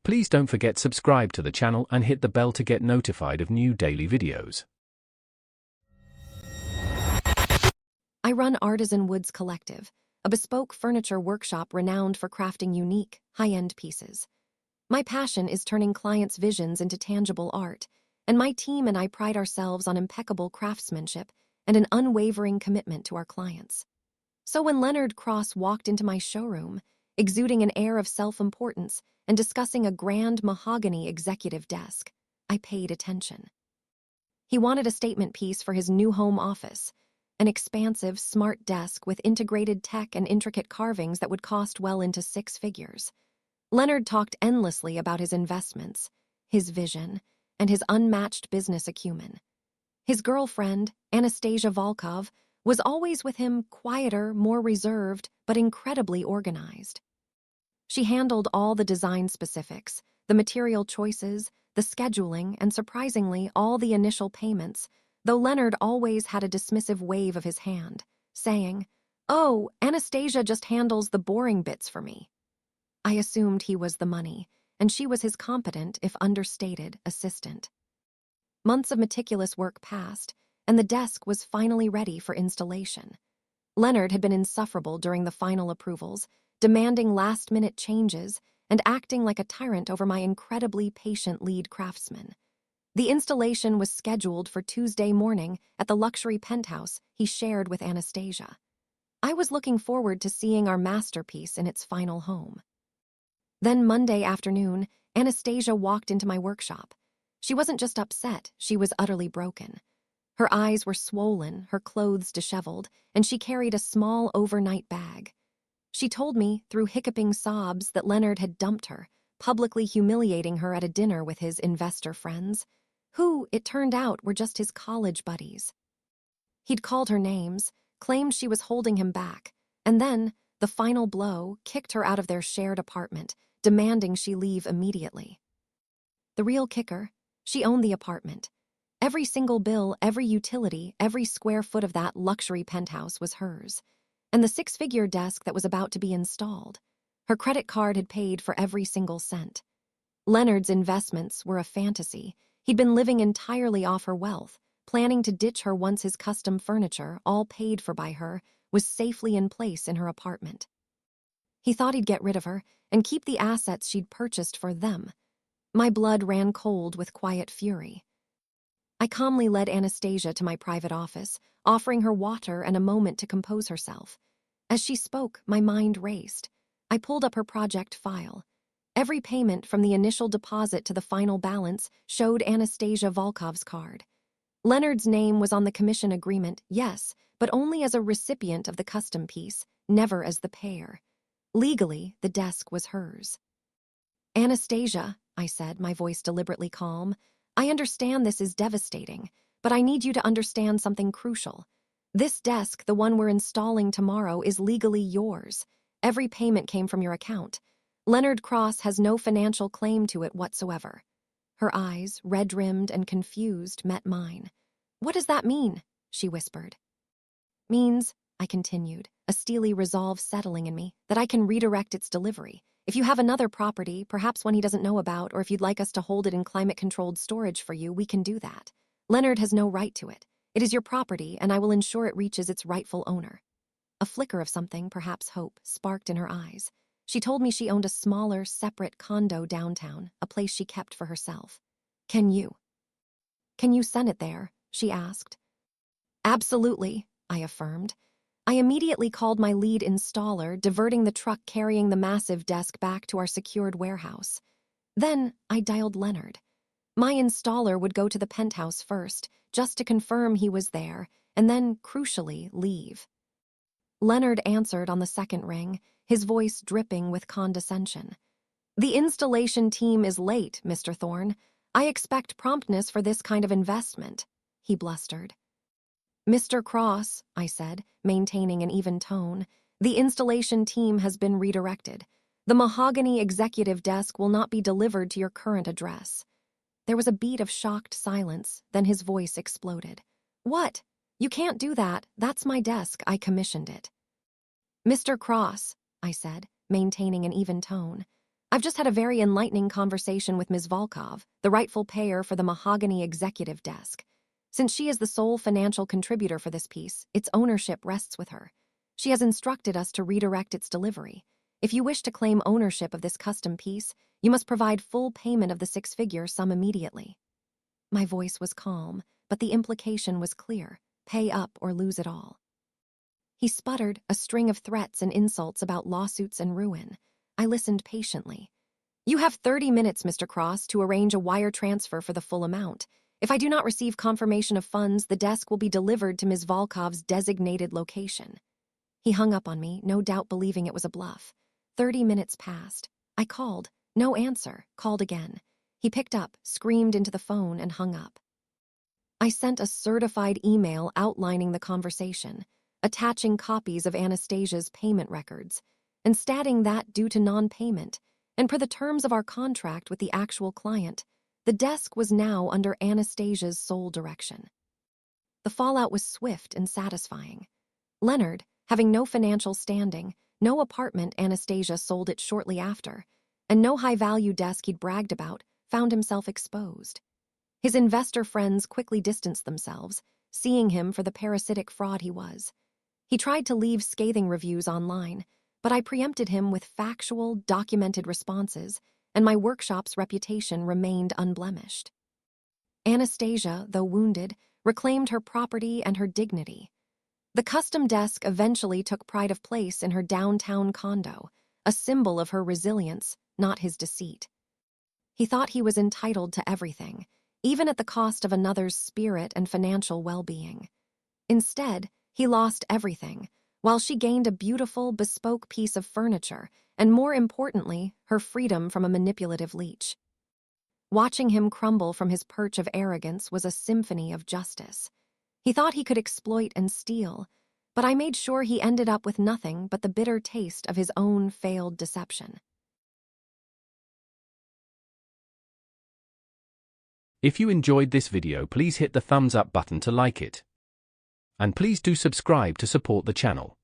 Please don't forget subscribe to the channel and hit the bell to get notified of new daily videos. I run Artisan Woods Collective, a bespoke furniture workshop renowned for crafting unique, high-end pieces. My passion is turning clients' visions into tangible art, and my team and I pride ourselves on impeccable craftsmanship and an unwavering commitment to our clients. So when Leonard Cross walked into my showroom, exuding an air of self-importance and discussing a grand mahogany executive desk, I paid attention. He wanted a statement piece for his new home office, an expansive, smart desk with integrated tech and intricate carvings that would cost well into 6 figures. Leonard talked endlessly about his investments, his vision, and his unmatched business acumen. His girlfriend, Anastasia, was always with him, quieter, more reserved, but incredibly organized. She handled all the design specifics, the material choices, the scheduling, and surprisingly, all the initial payments, though Leonard always had a dismissive wave of his hand, saying, "Oh, Anastasia just handles the boring bits for me." I assumed he was the money, and she was his competent, if understated, assistant. Months of meticulous work passed, and the desk was finally ready for installation. Leonard had been insufferable during the final approvals, demanding last-minute changes and acting like a tyrant over my incredibly patient lead craftsman. The installation was scheduled for Tuesday morning at the luxury penthouse he shared with Anastasia. I was looking forward to seeing our masterpiece in its final home. Then Monday afternoon, Anastasia walked into my workshop. She wasn't just upset, she was utterly broken. Her eyes were swollen, her clothes disheveled, and she carried a small overnight bag. She told me, through hiccuping sobs, that Leonard had dumped her, publicly humiliating her at a dinner with his investor friends, who, it turned out, were just his college buddies. He'd called her names, claimed she was holding him back, and then, the final blow, kicked her out of their shared apartment, demanding she leave immediately. The real kicker, she owned the apartment. Every single bill, every utility, every square foot of that luxury penthouse was hers. And the 6-figure desk that was about to be installed. Her credit card had paid for every single cent. Leonard's investments were a fantasy. He'd been living entirely off her wealth, planning to ditch her once his custom furniture, all paid for by her, was safely in place in her apartment. He thought he'd get rid of her and keep the assets she'd purchased for them. My blood ran cold with quiet fury. I calmly led Anastasia to my private office, offering her water and a moment to compose herself. As she spoke, my mind raced. I pulled up her project file. Every payment from the initial deposit to the final balance showed Anastasia Volkov's card. Leonard's name was on the commission agreement, yes, but only as a recipient of the custom piece, never as the payer. Legally, the desk was hers. "Anastasia," I said, my voice deliberately calm, "I understand this is devastating, but I need you to understand something crucial. This desk, the one we're installing tomorrow, is legally yours. Every payment came from your account. Leonard Cross has no financial claim to it whatsoever." Her eyes, red-rimmed and confused, met mine. "What does that mean?" she whispered. "Means," I continued, a steely resolve settling in me, "that I can redirect its delivery. If you have another property, perhaps one he doesn't know about, or if you'd like us to hold it in climate-controlled storage for you, we can do that. Leonard has no right to it. It is your property, and I will ensure it reaches its rightful owner." A flicker of something, perhaps hope, sparked in her eyes. She told me she owned a smaller, separate condo downtown, a place she kept for herself. Can you send it there?" she asked. "Absolutely," I affirmed. I immediately called my lead installer, diverting the truck carrying the massive desk back to our secured warehouse. Then I dialed Leonard. My installer would go to the penthouse first, just to confirm he was there, and then, crucially, leave. Leonard answered on the second ring, his voice dripping with condescension. "The installation team is late, Mr. Thorne. I expect promptness for this kind of investment," he blustered. "Mr. Cross," I said, maintaining an even tone, "the installation team has been redirected. The mahogany executive desk will not be delivered to your current address." There was a beat of shocked silence, then his voice exploded. "What? You can't do that. That's my desk. I commissioned it." "Mr. Cross," I said, maintaining an even tone, I've just had a very enlightening conversation with Ms. Volkov, the rightful payer for the mahogany executive desk. Since she is the sole financial contributor for this piece, its ownership rests with her. She has instructed us to redirect its delivery. If you wish to claim ownership of this custom piece, you must provide full payment of the six-figure sum immediately. My voice was calm, but the implication was clear: pay up or lose it all. He sputtered, a string of threats and insults about lawsuits and ruin. I listened patiently. You have 30 minutes, Mr. Cross, to arrange a wire transfer for the full amount. If I do not receive confirmation of funds, the desk will be delivered to Ms. Volkov's designated location. He hung up on me, no doubt believing it was a bluff. 30 minutes passed. I called. No answer. Called again. He picked up, screamed into the phone, and hung up. I sent a certified email outlining the conversation, attaching copies of Anastasia's payment records, and stating that due to non-payment, and per the terms of our contract with the actual client, the desk was now under Anastasia's sole direction. The fallout was swift and satisfying. Leonard, having no financial standing, no apartment Anastasia sold it shortly after, and no high-value desk he'd bragged about, found himself exposed. His investor friends quickly distanced themselves, seeing him for the parasitic fraud he was. He tried to leave scathing reviews online, but I preempted him with factual, documented responses, and my workshop's reputation remained unblemished. Anastasia, though wounded, reclaimed her property and her dignity. The custom desk eventually took pride of place in her downtown condo, a symbol of her resilience, not his deceit. He thought he was entitled to everything, even at the cost of another's spirit and financial well-being. Instead, he lost everything, while she gained a beautiful, bespoke piece of furniture, and more importantly, her freedom from a manipulative leech. Watching him crumble from his perch of arrogance was a symphony of justice. He thought he could exploit and steal, but I made sure he ended up with nothing but the bitter taste of his own failed deception. If you enjoyed this video, please hit the thumbs up button to like it. And please do subscribe to support the channel.